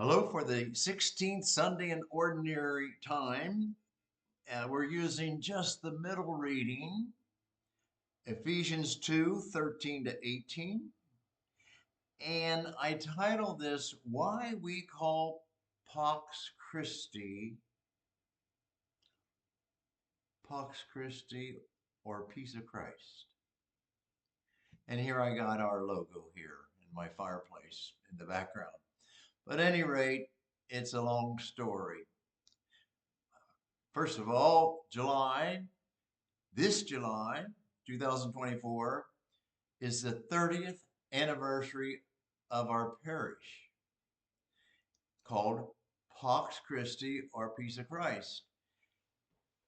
Hello for the 16th Sunday in Ordinary Time. We're using just the middle reading, Ephesians 2:13 to 18. And I titled this, Why We Call Pax Christi, or Peace of Christ. And here I got our logo here in my fireplace in the background. But at any rate, it's a long story. First of all, this July 2024 is the 30th anniversary of our parish called Pax Christi or Peace of Christ.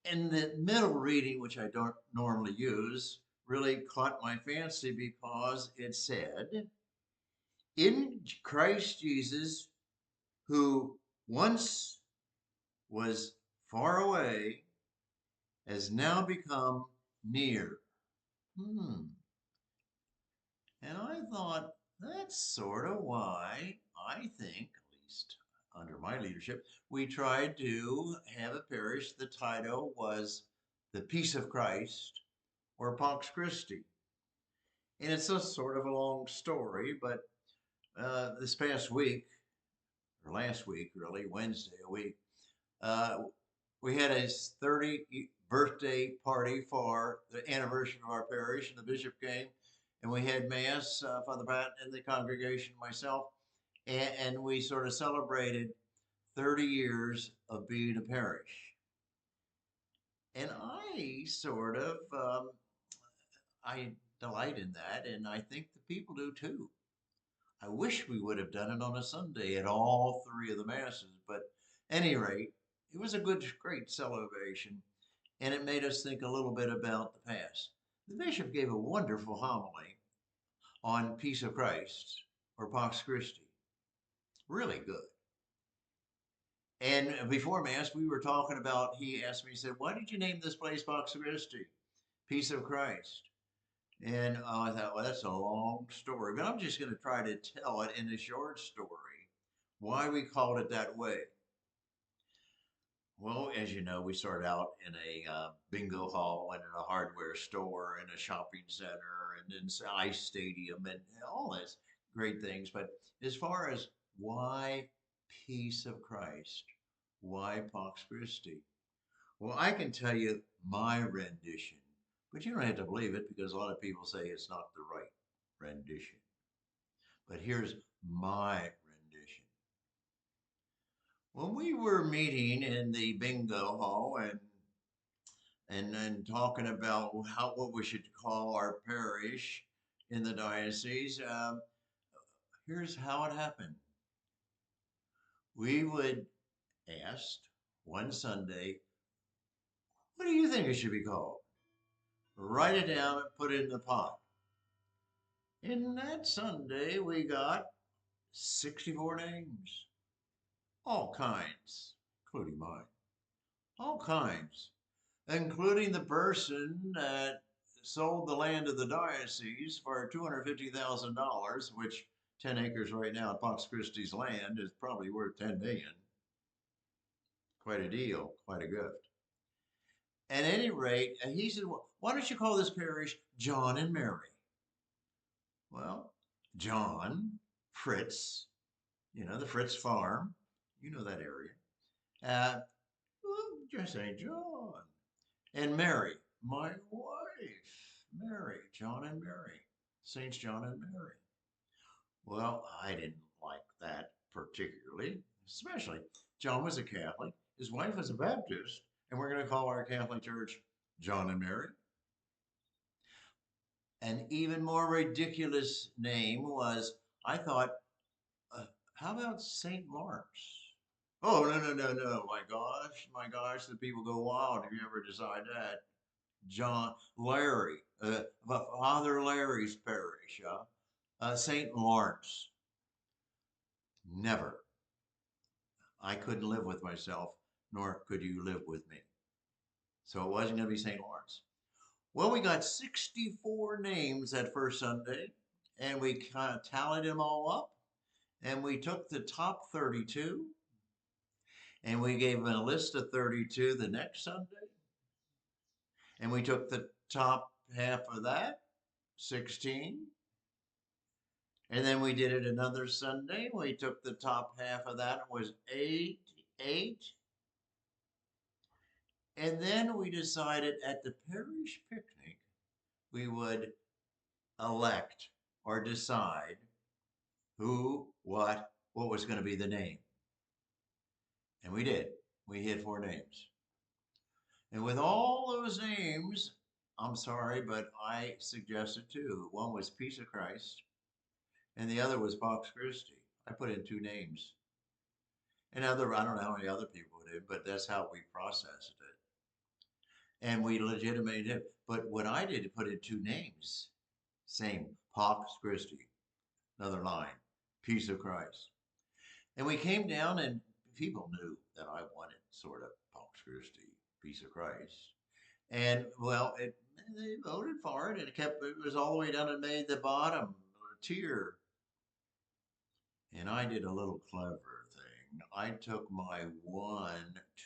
And the middle reading, which I don't normally use, really caught my fancy because it said, in Christ Jesus, who once was far away, has now become near. And I thought, that's sort of why I think, at least under my leadership, we tried to have a parish. The title was The Peace of Christ or Pax Christi. And it's a sort of a long story, but this past week, or last week really, Wednesday a week, we had a 30th birthday party for the anniversary of our parish, and the bishop came, and we had mass, Father Pat and the congregation, myself, and we sort of celebrated 30 years of being a parish. And I sort of, I delight in that, and I think the people do too. I wish we would have done it on a Sunday at all three of the masses, but at any rate, it was a great celebration, and it made us think a little bit about the past. The bishop gave a wonderful homily on Peace of Christ or Pax Christi. Really good. And before Mass, we were talking about, he asked me, he said, why did you name this place Pax Christi? Peace of Christ. And I thought, well, that's a long story, but I'm just going to try to tell it in a short story, why we called it that way. Well, as you know, we started out in a bingo hall and in a hardware store and a shopping center and in ice stadium and all these great things. But as far as why Peace of Christ, why Pax Christi? Well, I can tell you my rendition, but you don't have to believe it because a lot of people say it's not the right rendition. But here's my rendition. When we were meeting in the bingo hall and talking about what we should call our parish in the diocese, here's how it happened. We would ask one Sunday, what do you think it should be called? Write it down and put it in the pot. And that Sunday we got 64 names, all kinds, including mine, all kinds, including the person that sold the land of the diocese for $250,000, which 10 acres right now at Pax Christi's land is probably worth 10 million. Quite a deal, quite a gift. At any rate, he said, well, why don't you call this parish John and Mary? Well, John, Fritz, the Fritz farm, you know that area. Well, just say John. And Mary, my wife, Mary, John and Mary, Saints John and Mary. Well, I didn't like that particularly, especially John was a Catholic, his wife was a Baptist, and we're going to call our Catholic church John and Mary. An even more ridiculous name was, I thought, how about St. Lawrence? Oh, no, no, no, no. My gosh, the people go wild if you ever decide that. John Larry, Father Larry's parish, St. Lawrence. Never. I couldn't live with myself, nor could you live with me. So it wasn't going to be St. Lawrence. Well, we got 64 names that first Sunday, and we kind of tallied them all up. And we took the top 32 and we gave them a list of 32 the next Sunday. And we took the top half of that, 16. And then we did it another Sunday. We took the top half of that, it was 8. And then we decided at the parish picnic, we would elect or decide who, what was going to be the name. And we did. We hit 4 names. And with all those names, I'm sorry, but I suggested 2. One was Peace of Christ, and the other was Pax Christi. I put in 2 names. And I don't know how many other people did, but that's how we processed it. And we legitimated it. But what I did to put in 2 names, same, Pax Christi, another line, Peace of Christ. And we came down and people knew that I wanted sort of Pax Christi, Peace of Christ. And well, they voted for it and it was all the way down and made the bottom tier. And I did a little clever thing. I took my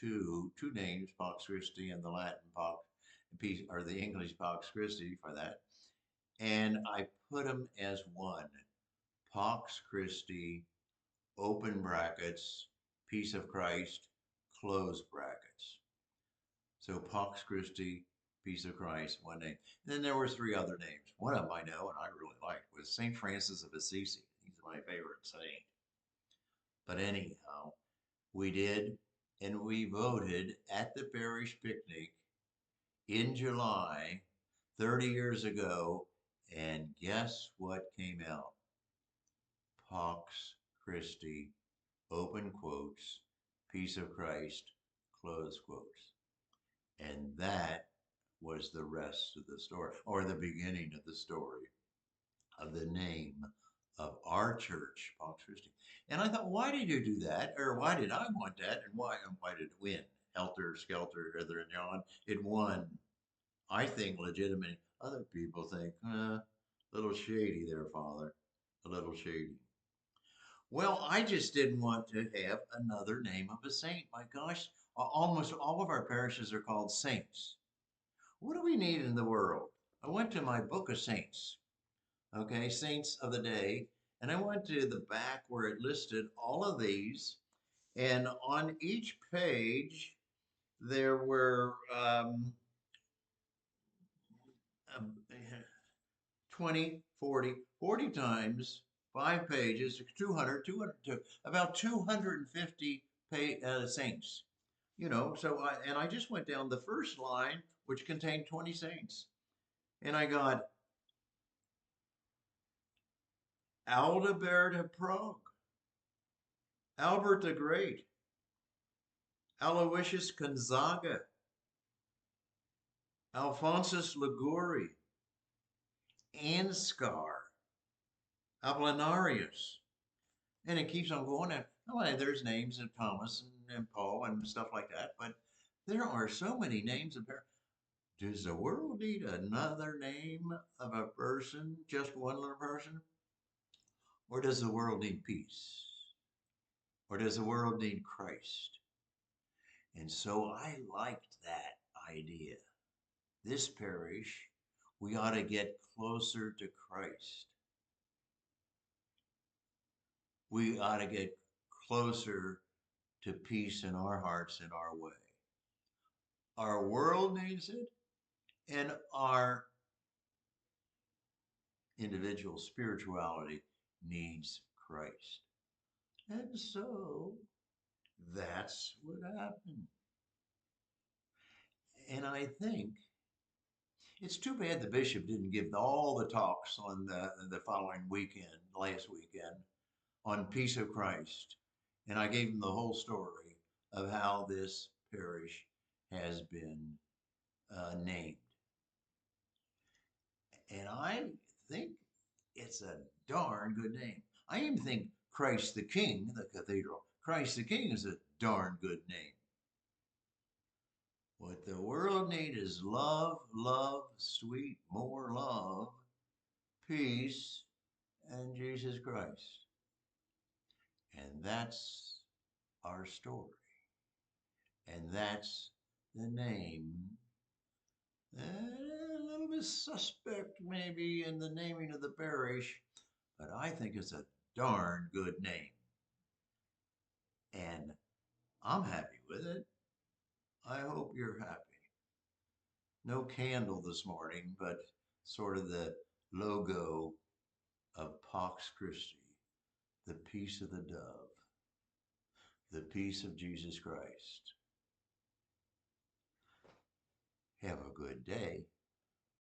2 names, Pax Christi and the Latin Pax, or the English Pax Christi for that, and I put them as one, Pax Christi, open brackets, Peace of Christ, close brackets. So Pax Christi, Peace of Christ, one name. And then there were 3 other names. One of them I know and I really liked was St. Francis of Assisi. He's my favorite saint. But anyhow, we did, and we voted at the parish picnic in July, 30 years ago, and guess what came out? Pax Christi, open quotes, Peace of Christ, close quotes. And that was the rest of the story, or the beginning of the story of the name of our church, Pax Christi. And I thought, why did you do that? Or why did I want that? And why did it win? Helter Skelter, Heather and John. It won, I think, legitimate. Other people think, a little shady there, Father. A little shady. Well, I just didn't want to have another name of a saint. My gosh, almost all of our parishes are called saints. What do we need in the world? I went to my book of saints, okay, saints of the day, and I went to the back where it listed all of these, and on each page there were 20, 40 times 5 pages, 200, about 250 saints. You know, so I just went down the first line, which contained 20 saints, and I got Aldebert of Prague, Albert the Great, Aloysius Gonzaga, Alphonsus Liguori, Ansgar, Apollinarius, and it keeps on going. And oh, there's names of Thomas and Paul and stuff like that, but there are so many names of. Does the world need another name of a person, just one little person? Or does the world need peace? Or does the world need Christ? And so I liked that idea. This parish, we ought to get closer to Christ. We ought to get closer to peace in our hearts and our way. Our world needs it, and our individual spirituality needs Christ. And so that's what happened. And I think it's too bad the bishop didn't give all the talks on the following weekend, last weekend, on Peace of Christ. And I gave him the whole story of how this parish has been named. And I think it's a darn good name. I even think Christ the King, the cathedral, Christ the King is a darn good name. What the world needs is love, love, sweet, more love, peace, and Jesus Christ. And that's our story. And that's the name. A little bit suspect, maybe, in the naming of the parish, but I think it's a darn good name. And I'm happy with it. I hope you're happy. No candle this morning, but sort of the logo of Pax Christi, the peace of the dove, the peace of Jesus Christ. Have a good day.